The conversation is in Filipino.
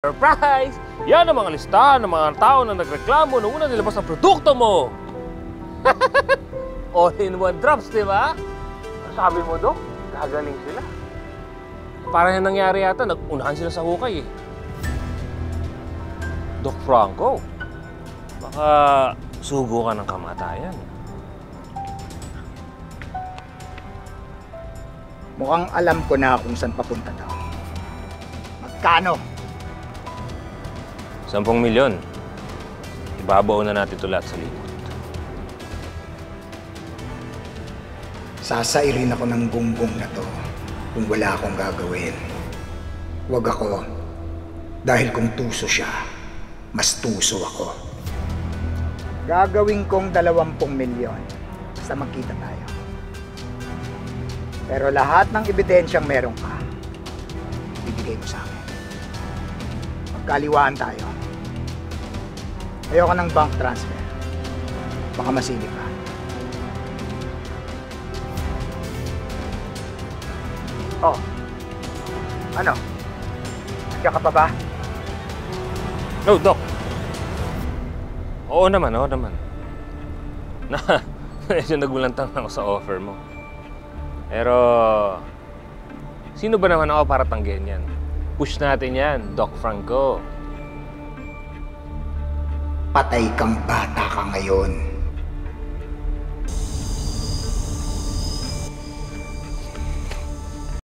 Surprise! Yan ang mga listahan ng mga tao na nagreklamo nung una nilabas ang produkto mo! All-in-one drops, di ba? Sabi mo, Dok, gagaling sila. Parang yung nangyari yata, nag-unahan sila sa hukay eh. Doc Franco, baka sugo ka ng kamatayan. Mukhang alam ko na kung saan papunta daw. Magkano? 10 milyon. Ibabaw na natin ito lahat sa likod. Sasairin ako ng gunggong na to kung wala akong gagawin. Huwag ako. Dahil kung tuso siya, mas tuso ako. Gagawin kong 20 milyon sa magkita tayo. Pero lahat ng ebidensyang meron ka, bibigay mo sa akin. Magkaliwaan tayo. Ayoko ng bank transfer. Baka masilip ka. Oh. Ano? Nandiyan ka pa ba? No, Doc. Oo naman, oo naman. Medyo nagulantang ako sa offer mo. Pero, sino ba naman ako para tanggihan yan? Push natin yan, Doc Franco. Patay kang bata ka ngayon.